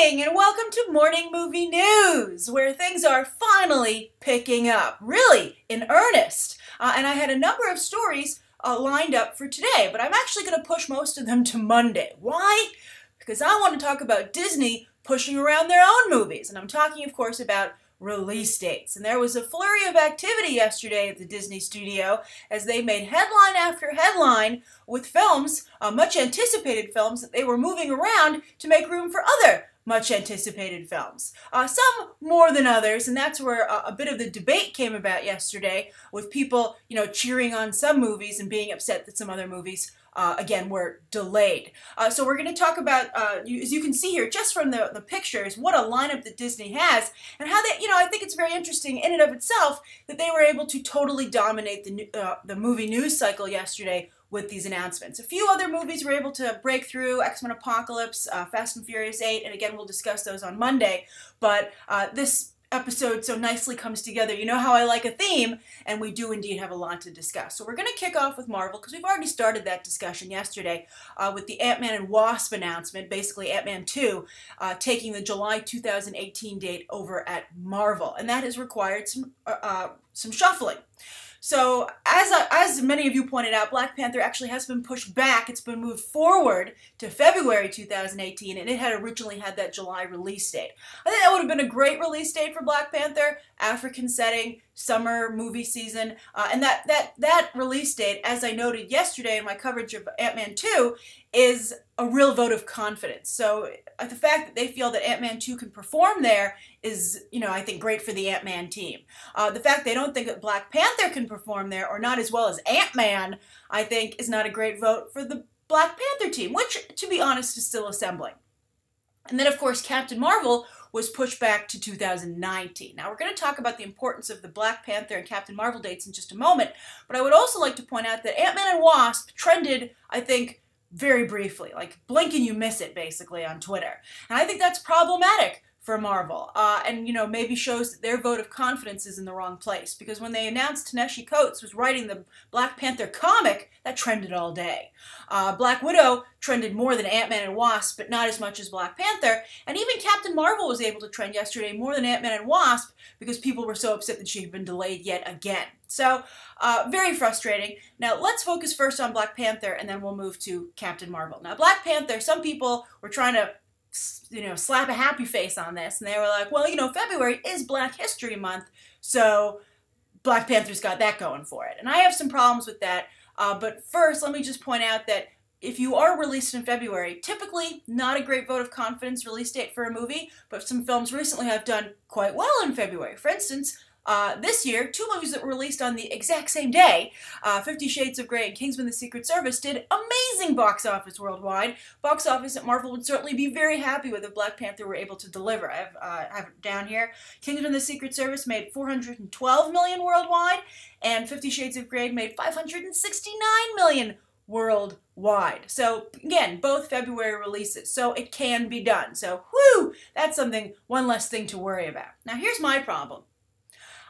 morning and welcome to Morning Movie News, where things are finally picking up, really in earnest. And I had a number of stories lined up for today, but I'm actually going to push most of them to Monday. Why? Because I want to talk about Disney pushing around their own movies, and I'm talking, of course, about release dates. And there was a flurry of activity yesterday at the Disney studio as they made headline after headline with films, much anticipated films, that they were moving around to make room for other much anticipated films. Some more than others, and that's where a bit of the debate came about yesterday, with people, cheering on some movies and being upset that some other movies again, were delayed. So we're going to talk about, as you can see here, just from the pictures, what a lineup that Disney has, and how they, I think it's very interesting in and of itself that they were able to totally dominate the movie news cycle yesterday with these announcements. A few other movies were able to break through: X-Men Apocalypse, Fast and Furious 8, and again, we'll discuss those on Monday. But this episode so nicely comes together. You know how I like a theme, and we do indeed have a lot to discuss. So we're going to kick off with Marvel, because we've already started that discussion yesterday with the Ant-Man and Wasp announcement, basically Ant-Man 2, taking the July 2018 date over at Marvel. And that has required some shuffling. So, as many of you pointed out, Black Panther actually has been pushed back. It's been moved forward to February 2018, and it had originally had that July release date. I think that would have been a great release date for Black Panther, African setting, summer movie season, and that release date, as I noted yesterday in my coverage of Ant-Man 2, is a real vote of confidence. So the fact that they feel that Ant-Man 2 can perform there is, I think, great for the Ant-Man team. The fact they don't think that Black Panther can perform there, or not as well as Ant-Man, I think is not a great vote for the Black Panther team, which, to be honest, is still assembling. And then, of course, Captain Marvel was pushed back to 2019. Now, we're going to talk about the importance of the Black Panther and Captain Marvel dates in just a moment, but I would also like to point out that Ant-Man and Wasp trended, I think, very briefly, like blink and you miss it, basically, on Twitter. And I think that's problematic for Marvel, and maybe shows that their vote of confidence is in the wrong place, because when they announced Ta-Nehisi Coates was writing the Black Panther comic, that trended all day. Black Widow trended more than Ant-Man and Wasp, but not as much as Black Panther, and even Captain Marvel was able to trend yesterday more than Ant-Man and Wasp, because people were so upset that she had been delayed yet again. So, very frustrating. Now, let's focus first on Black Panther, and then we'll move to Captain Marvel. Now, Black Panther, some people were trying to slap a happy face on this, and they were like, well, February is Black History Month, so Black Panther's got that going for it. And I have some problems with that, but first, let me just point out that if you are released in February, typically not a great vote of confidence release date for a movie, but some films recently have done quite well in February. For instance, this year, two movies that were released on the exact same day, 50 Shades of Grey and Kingsman: The Secret Service, did amazing box office worldwide. Box office at Marvel would certainly be very happy with if Black Panther were able to deliver. I have it down here. Kingsman: The Secret Service made $412 million worldwide, and 50 Shades of Grey made $569 million worldwide. So again, both February releases, so it can be done. So whoo, that's one less thing to worry about. Now here's my problem.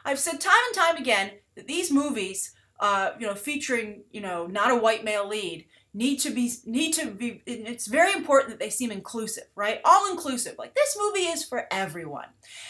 I've said time and time again that these movies, featuring, not a white male lead, need to be, it's very important that they seem inclusive, right? All inclusive. Like, this movie is for everyone.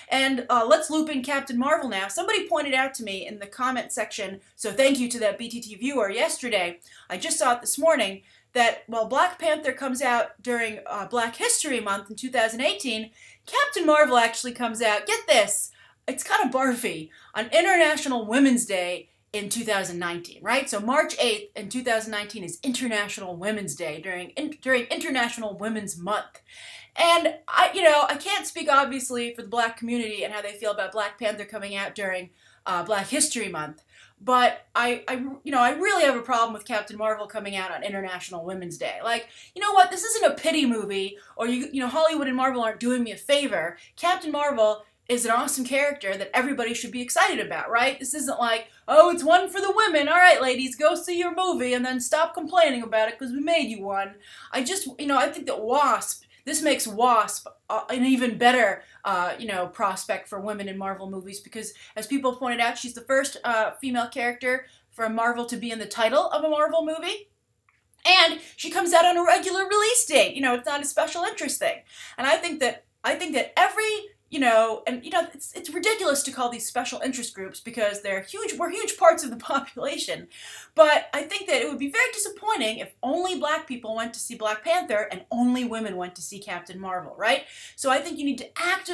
And let's loop in Captain Marvel now. Somebody pointed out to me in the comment section, so thank you to that BTT viewer yesterday, I just saw it this morning, that while Black Panther comes out during Black History Month in 2018, Captain Marvel actually comes out, get this, it's kind of barfy, on International Women's Day in 2019, right? So March 8th in 2019 is International Women's Day during International Women's Month. And I can't speak obviously for the Black community and how they feel about Black Panther coming out during Black History Month, but I really have a problem with Captain Marvel coming out on International Women's Day. Like, you know what? This isn't a pity movie, or Hollywood and Marvel aren't doing me a favor. Captain Marvel is an awesome character that everybody should be excited about, right? This isn't like, oh, it's one for the women. All right, ladies, go see your movie and then stop complaining about it because we made you one. I think that this makes Wasp an even better, prospect for women in Marvel movies, because, as people pointed out, she's the first female character from Marvel to be in the title of a Marvel movie. And she comes out on a regular release date. It's not a special interest thing. And I think that I think that it's ridiculous to call these special interest groups because we're huge parts of the population. But I think that it would be very disappointing if only black people went to see Black Panther and only women went to see Captain Marvel, right? So I think you need to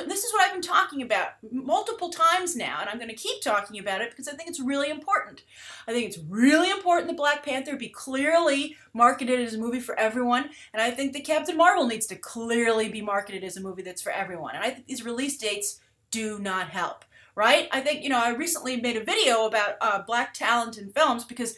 this is what I've been talking about multiple times now, and I'm going to keep talking about it because I think it's really important. I think it's really important that Black Panther be clearly marketed as a movie for everyone, and I think that Captain Marvel needs to clearly be marketed as a movie that's for everyone. And I think these release dates do not help, right? I think, I recently made a video about black talent in films because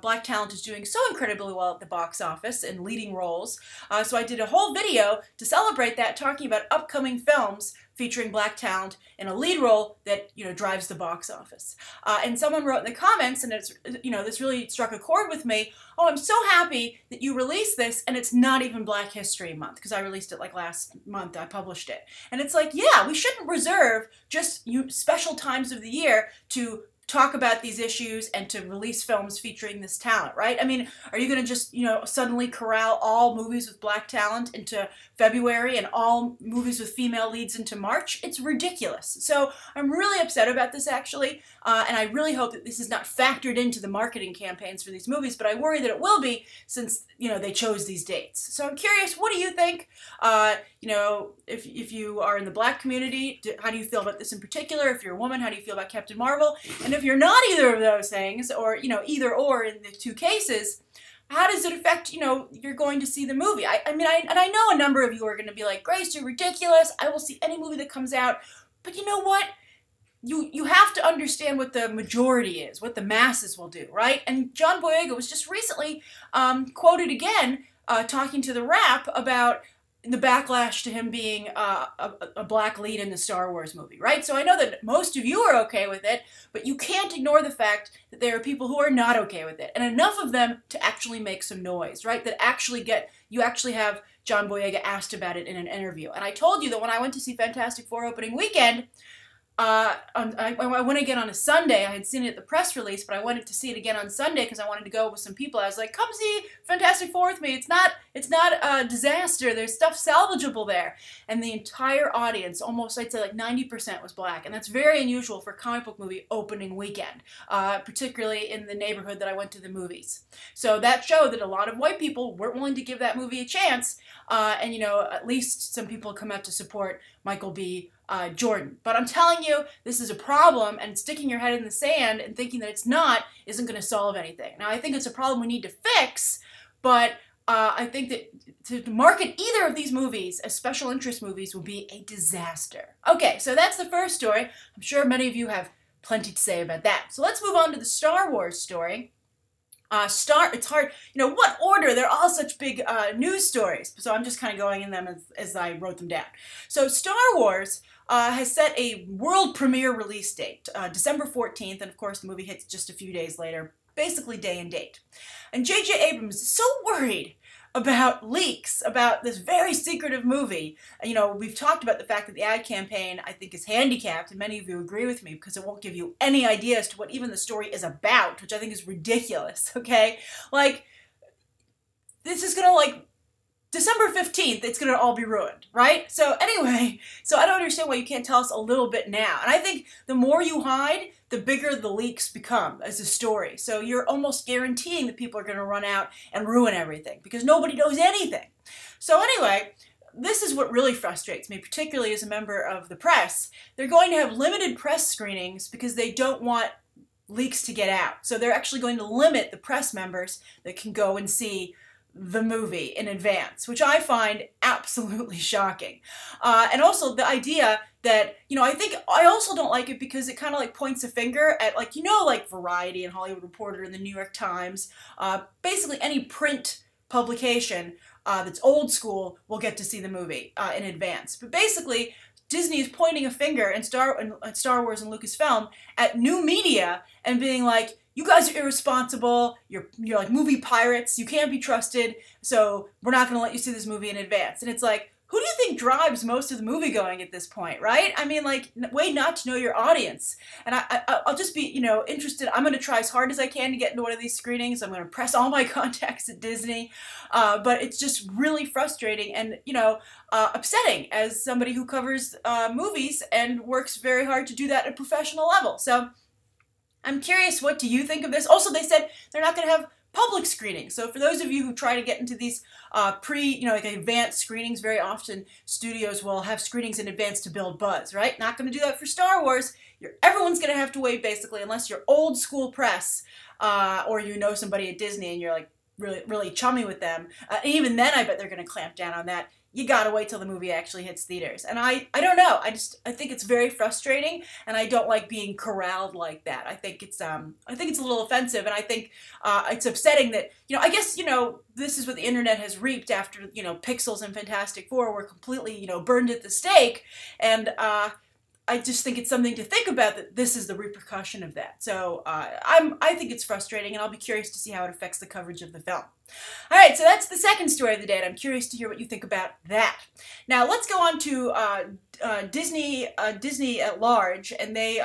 black talent is doing so incredibly well at the box office in leading roles. So I did a whole video to celebrate that, talking about upcoming films featuring black talent in a lead role that, drives the box office. And someone wrote in the comments, and it's, this really struck a chord with me, "Oh, I'm so happy that you released this, and it's not even Black History Month," because I released it like last month, I published it. And it's like, yeah, we shouldn't reserve just special times of the year to talk about these issues and to release films featuring this talent, right? I mean, are you going to just, suddenly corral all movies with black talent into February and all movies with female leads into March? It's ridiculous. So I'm really upset about this, actually, and I really hope that this is not factored into the marketing campaigns for these movies, but I worry that it will be since, they chose these dates. So I'm curious, what do you think? If you are in the black community, how do you feel about this in particular? If you're a woman, how do you feel about Captain Marvel? And if you're not either of those things, or, either or in the two cases, how does it affect, you're going to see the movie? I know a number of you are going to be like, "Grace, you're ridiculous. I will see any movie that comes out." But you know what? You have to understand what the majority is, what the masses will do, right? And John Boyega was just recently quoted again talking to The Wrap about the backlash to him being a black lead in the Star Wars movie, right? So I know that most of you are okay with it, but you can't ignore the fact that there are people who are not okay with it, and enough of them to actually make some noise, right? That you actually have John Boyega asked about it in an interview. And I told you that when I went to see Fantastic Four opening weekend, I went again on a Sunday. I had seen it at the press release, but I wanted to see it again on Sunday because I wanted to go with some people. I was like, "Come see Fantastic Four with me. It's not a disaster. There's stuff salvageable there." And the entire audience, almost I'd say like 90%, was black, and that's very unusual for a comic book movie opening weekend, particularly in the neighborhood that I went to the movies. So that showed that a lot of white people weren't willing to give that movie a chance, and at least some people come out to support Michael B. Jordan. But I'm telling you, this is a problem, and sticking your head in the sand and thinking that it's not isn't going to solve anything. Now, I think it's a problem we need to fix, but I think that to market either of these movies as special interest movies will be a disaster. Okay, so that's the first story. I'm sure many of you have plenty to say about that. So let's move on to the Star Wars story. It's hard, what order? They're all such big news stories, so I'm just kind of going in them as I wrote them down. So Star Wars has set a world premiere release date, December 14th, and of course the movie hits just a few days later, basically day and date. And J.J. Abrams is so worried about leaks, about this very secretive movie. We've talked about the fact that the ad campaign, I think, is handicapped, and many of you agree with me because it won't give you any idea as to what even the story is about, which I think is ridiculous, okay? Like, this is gonna, December 15th, it's going to all be ruined, right? So anyway, I don't understand why you can't tell us a little bit now. And I think the more you hide, the bigger the leaks become as a story. So you're almost guaranteeing that people are going to run out and ruin everything because nobody knows anything. So anyway, this is what really frustrates me, particularly as a member of the press. They're going to have limited press screenings because they don't want leaks to get out. So they're actually going to limit the press members that can go and see the movie in advance, which I find absolutely shocking. And also the idea that, I also don't like it because it kind of points a finger at Variety and Hollywood Reporter and the New York Times. Basically any print publication that's old school will get to see the movie in advance. But basically, Disney is pointing a finger and Star Wars and Lucasfilm at new media and being like, "You guys are irresponsible, you're like movie pirates, you can't be trusted, so we're not going to let you see this movie in advance." And it's like, who do you think drives most of the movie going at this point, right? I mean, like, way not to know your audience. And I'll just be, interested. I'm going to try as hard as I can to get into one of these screenings. I'm going to press all my contacts at Disney. But it's just really frustrating and, upsetting as somebody who covers movies and works very hard to do that at a professional level. So I'm curious, what do you think of this? Also, they said they're not going to have public screenings. So for those of you who try to get into these like advanced screenings, very often studios will have screenings in advance to build buzz, right? Not going to do that for Star Wars. Everyone's going to have to wait, basically, unless you're old school press or you know somebody at Disney and you're like really, really chummy with them. Even then, I bet they're going to clamp down on that. You gotta wait till the movie actually hits theaters. And I don't know. I think it's very frustrating, and I don't like being corralled like that. I think it's a little offensive, and I think it's upsetting that, I guess, this is what the internet has reaped after, Pixels and Fantastic Four were completely, burned at the stake. And I just think it's something to think about, that this is the repercussion of that. So I think it's frustrating, and I'll be curious to see how it affects the coverage of the film. All right, so that's the second story of the day, and I'm curious to hear what you think about that. Now let's go on to Disney at large, and they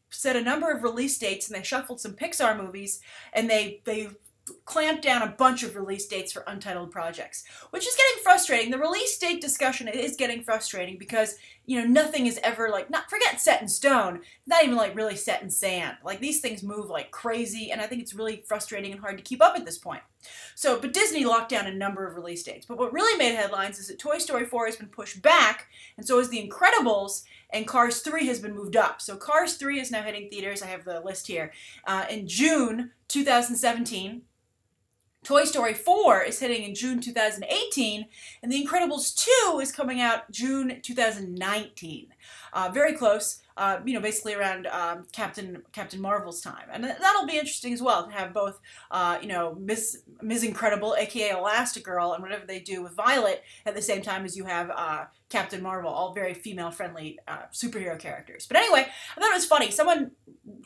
set a number of release dates, and they shuffled some Pixar movies, and they clamped down a bunch of release dates for untitled projects, which is getting frustrating. The release date discussion is getting frustrating because, nothing is ever forget set in stone, not even really set in sand. Like, these things move like crazy, and I think it's really frustrating and hard to keep up at this point. So, but Disney locked down a number of release dates. But what really made headlines is that Toy Story 4 has been pushed back, and so has The Incredibles, and Cars 3 has been moved up. So Cars 3 is now hitting theaters, I have the list here, in June 2017. Toy Story 4 is hitting in June 2018, and The Incredibles 2 is coming out June 2019. Very close, basically around Captain Marvel's time. And that'll be interesting as well, to have both, Ms. Incredible, aka Elastigirl, and whatever they do with Violet at the same time as you have Captain Marvel, all very female-friendly superhero characters. But anyway, I thought it was funny. Someone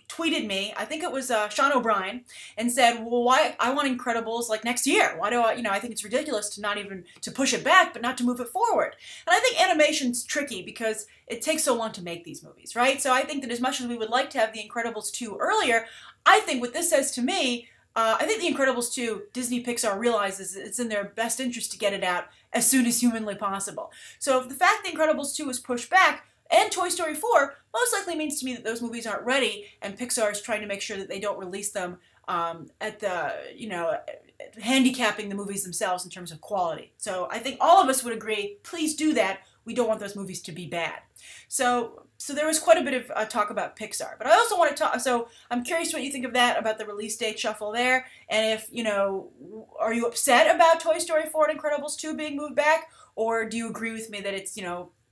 tweeted me, I think it was Sean O'Brien, and said, well, why I want Incredibles next year. Why do I think it's ridiculous to not even to push it back, but not to move it forward. And I think animation's tricky because it takes so long to make these movies, right? So I think that as much as we would like to have The Incredibles 2 earlier, I think what this says to me, I think The Incredibles 2, Disney Pixar realizes it's in their best interest to get it out as soon as humanly possible. So if the fact The Incredibles 2 is pushed back, and Toy Story 4 most likely means to me that those movies aren't ready, and Pixar is trying to make sure that they don't release them at the, handicapping the movies themselves in terms of quality. So I think all of us would agree, please do that. We don't want those movies to be bad. So there was quite a bit of talk about Pixar. But I also want to talk, so I'm curious what you think of that, about the release date shuffle there, and if, are you upset about Toy Story 4 and Incredibles 2 being moved back, or do you agree with me that it's,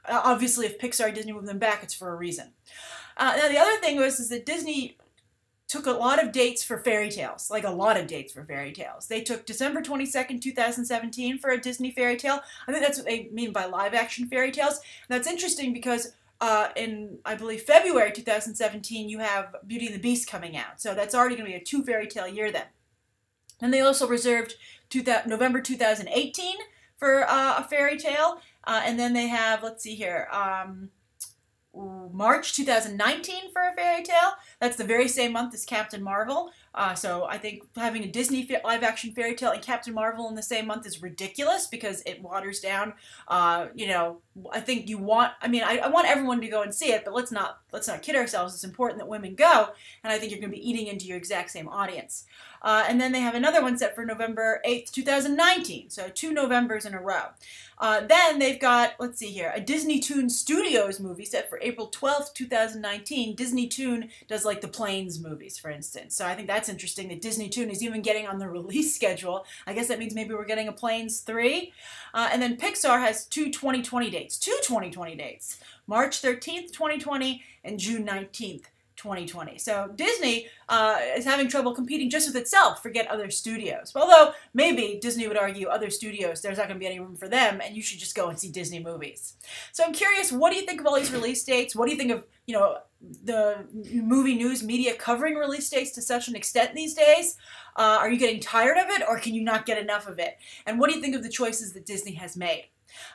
obviously if Pixar, Disney moved them back, it's for a reason. Now the other thing is that Disney took a lot of dates for fairy tales, a lot of dates for fairy tales. They took December 22nd, 2017 for a Disney fairy tale. I think that's what they mean by live action fairy tales. And that's interesting because in, I believe, February 2017, you have Beauty and the Beast coming out. So that's already going to be a 2 fairy tale year then. And they also reserved November 2018 for a fairy tale. And then they have, let's see here, March 2019 for a fairy tale. That's the very same month as Captain Marvel. So I think having a Disney live-action fairy tale and Captain Marvel in the same month is ridiculous because it waters down, I think I want everyone to go and see it, but let's not kid ourselves. It's important that women go, and I think you're going to be eating into your exact same audience. And then they have another one set for November 8th, 2019, so 2 Novembers in a row. Then they've got, let's see here, a Disney Toon Studios movie set for April 12th, 2019. Disney Toon does the Planes movies, for instance. So I think that's interesting that Disney Toon is even getting on the release schedule. I guess that means maybe we're getting a Planes 3. And then Pixar has 2 2020 dates. March 13th, 2020 and June 19th, 2020. So Disney is having trouble competing just with itself, forget other studios. Although maybe Disney would argue other studios, there's not going to be any room for them, and you should just go and see Disney movies. So I'm curious, what do you think of all these release dates? What do you think of, the movie news media covering release dates to such an extent these days? Are you getting tired of it, or can you not get enough of it? And what do you think of the choices that Disney has made?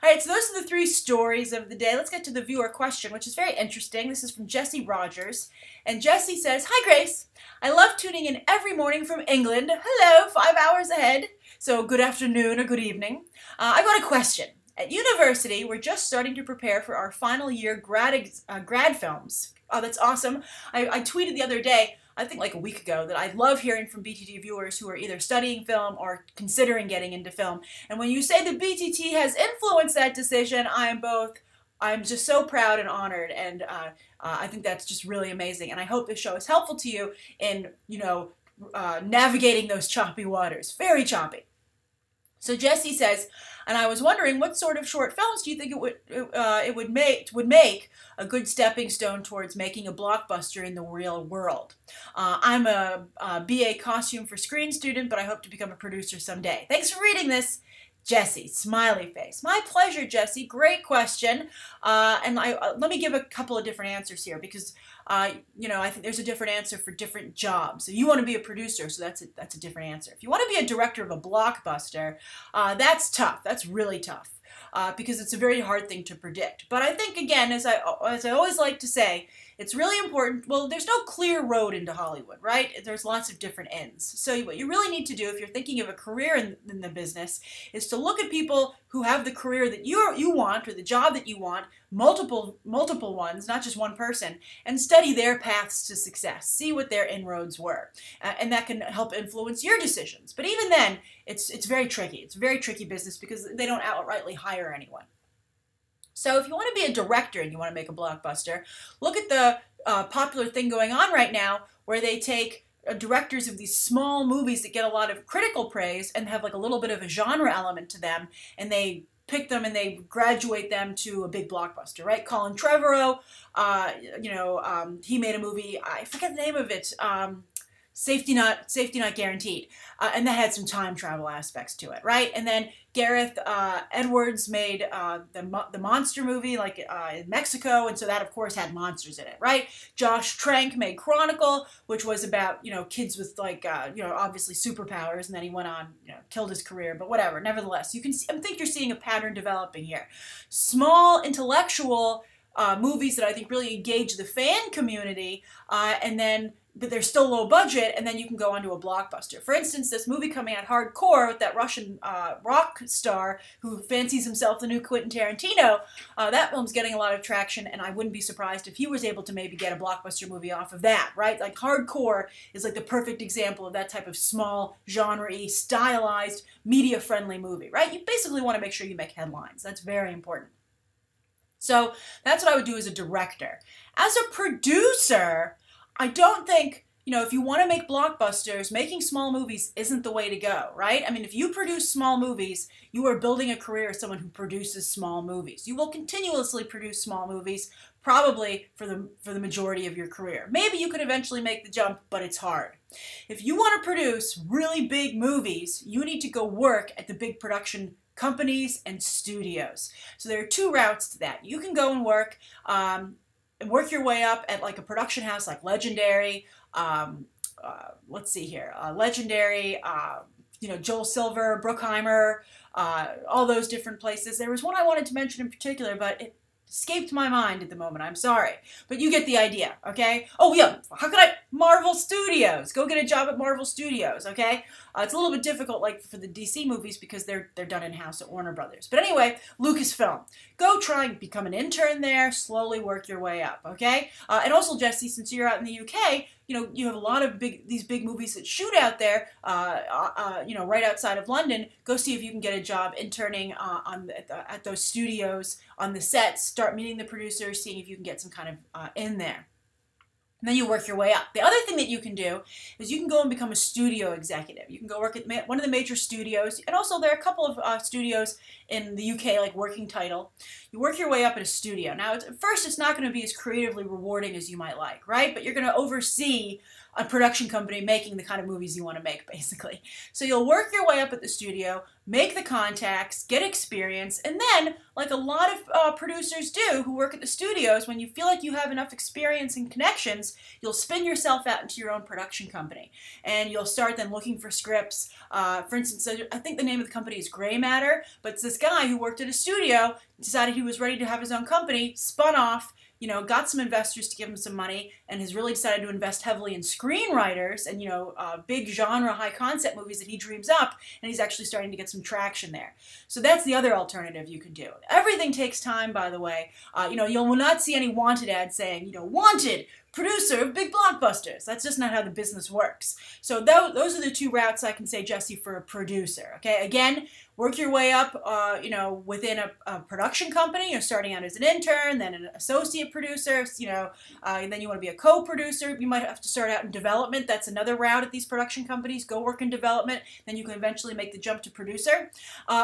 All right, so those are the 3 stories of the day. Let's get to the viewer question, which is very interesting. This is from Jessie Rogers. And Jessie says, "Hi, Grace. I love tuning in every morning from England. Hello, 5 hours ahead. So good afternoon or good evening. I've got a question. At university, we're just starting to prepare for our final year grad films." Oh, that's awesome. I tweeted the other day, I think like a week ago, that I love hearing from BTT viewers who are either studying film or considering getting into film. And when you say the BTT has influenced that decision, I'm just so proud and honored, and I think that's just really amazing. And I hope this show is helpful to you in, navigating those choppy waters. Very choppy. So Jessie says, and I was wondering, what sort of short films do you think it would make a good stepping stone towards making a blockbuster in the real world? I'm a BA costume for screen student, but I hope to become a producer someday. Thanks for reading this, Jessie. Smiley face. My pleasure, Jessie. Great question. And let me give a couple of different answers here, because I think there's a different answer for different jobs. So you want to be a producer, so that's a different answer. If you want to be a director of a blockbuster, that's tough. That's really tough. Because it's a very hard thing to predict. But I think, again, as I always like to say, it's really important. Well, there's no clear road into Hollywood, right? There's lots of different ends. So what you really need to do if you're thinking of a career in the business is to look at people who have the career that you want, or the job that you want, multiple ones, not just one person, and study their paths to success. See what their inroads were. And that can help influence your decisions. But even then, it's very tricky. It's a very tricky business because they don't outrightly hire anyone. So if you want to be a director and you want to make a blockbuster, look at the popular thing going on right now where they take directors of these small movies that get a lot of critical praise and have like a little bit of a genre element to them, and they pick them and they graduate them to a big blockbuster, right? Colin Trevorrow, he made a movie, I forget the name of it, Safety Not Guaranteed, and that had some time travel aspects to it, right? And then Gareth Edwards made the monster movie, like in Mexico, and so that of course had monsters in it, right? Josh Trank made Chronicle, which was about kids with obviously superpowers, and then he went on killed his career, but whatever. Nevertheless, you can see, I think you're seeing a pattern developing here. Small intellectual movies that I think really engage the fan community, but they're still low budget, and then you can go onto a blockbuster. For instance, this movie coming out, Hardcore, with that Russian rock star who fancies himself the new Quentin Tarantino, that film's getting a lot of traction, and I wouldn't be surprised if he was able to maybe get a blockbuster movie off of that, right? Like Hardcore is like the perfect example of that type of small, genre-y, stylized, media-friendly movie, right? You basically want to make sure you make headlines. That's very important. So that's what I would do as a director. As a producer, I don't think, if you want to make blockbusters, making small movies isn't the way to go, right? I mean, if you produce small movies, you are building a career as someone who produces small movies. You will continuously produce small movies, probably for the majority of your career. Maybe you could eventually make the jump, but it's hard. If you want to produce really big movies, you need to go work at the big production companies and studios. So there are 2 routes to that. You can go and work your way up at like a production house like Legendary, let's see here, Legendary, Joel Silver, Bruckheimer, all those different places. There was one I wanted to mention in particular, but it escaped my mind at the moment. I'm sorry. But you get the idea, okay? Oh, yeah. How could Marvel Studios. Go get a job at Marvel Studios, okay? It's a little bit difficult, like, for the DC movies because they're done in-house at Warner Brothers. But anyway, Lucasfilm. Go try and become an intern there. Slowly work your way up, okay? And also, Jessie, since you're out in the UK, you have a lot of these big movies that shoot out there, right outside of London. Go see if you can get a job interning at those studios on the sets. Start meeting the producers, seeing if you can get some kind of in there. And then you work your way up. The other thing that you can do is you can go and become a studio executive. You can go work at one of the major studios. And also there are a couple of studios in the UK, like Working Title. You work your way up at a studio. Now, at first, it's not going to be as creatively rewarding as you might like, right? But you're going to oversee a production company making the kind of movies you want to make, basically. So you'll work your way up at the studio, make the contacts, get experience, and then, like a lot of producers do who work at the studios, when you feel like you have enough experience and connections, you'll spin yourself out into your own production company. And you'll start then looking for scripts. For instance, I think the name of the company is Gray Matter, but it's this guy who worked at a studio, decided he was ready to have his own company, spun off, you know, got some investors to give him some money, and has really decided to invest heavily in screenwriters and, you know, big genre, high concept movies that he dreams up, and he's actually starting to get some traction there. So that's the other alternative you can do. Everything takes time, by the way. You know, you will not see any wanted ads saying, you know, wanted, producer of big blockbusters. That's just not how the business works. So those are the two routes I can say, Jesse, for a producer. Okay, again, work your way up, you know, within a production company. You're starting out as an intern, then an associate producer, you know, and then you want to be a co-producer. You might have to start out in development. That's another route at these production companies. Go work in development, then you can eventually make the jump to producer.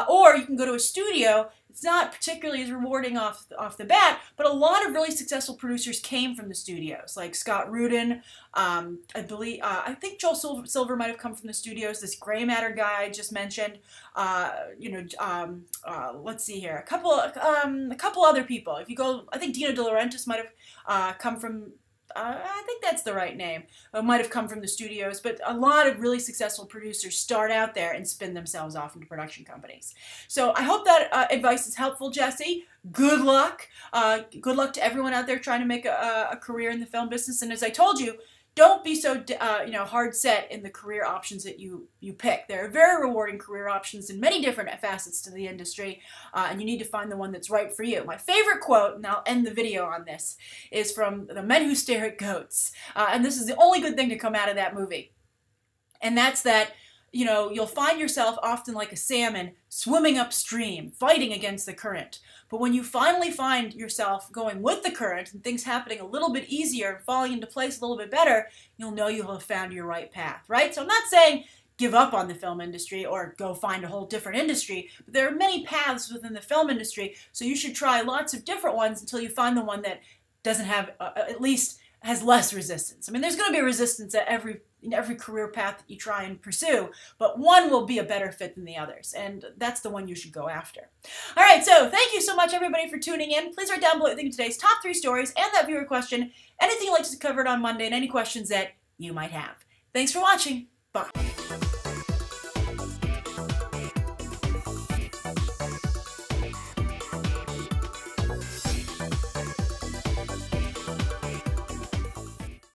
Or you can go to a studio. It's not particularly as rewarding off the bat, but a lot of really successful producers came from the studios, like Scott Rudin. I think Joel Silver might have come from the studios. This Gray Matter guy I just mentioned. You know, let's see here, a couple other people. If you go, I think Dino De Laurentiis might have come from. I think that's the right name. Might have come from the studios, but a lot of really successful producers start out there and spin themselves off into production companies. So I hope that advice is helpful, Jesse. Good luck. Good luck to everyone out there trying to make a career in the film business. And as I told you, don't be so you know, hard set in the career options that you pick. There are very rewarding career options in many different facets to the industry, and you need to find the one that's right for you. My favorite quote, and I'll end the video on this, is from The Men Who Stare at Goats. And this is the only good thing to come out of that movie. And that's that, you know, you'll find yourself often like a salmon swimming upstream, fighting against the current. But when you finally find yourself going with the current and things happening a little bit easier and falling into place a little bit better, you'll know you'll have found your right path, right? So I'm not saying give up on the film industry or go find a whole different industry, but there are many paths within the film industry, so you should try lots of different ones until you find the one that doesn't have, at least has less resistance. I mean, there's going to be resistance at every career path that you try and pursue, but one will be a better fit than the others, and that's the one you should go after. All right, so thank you so much, everybody, for tuning in. Please write down below what you think of today's top 3 stories and that viewer question, anything you'd like to cover on Monday, and any questions that you might have. Thanks for watching. Bye.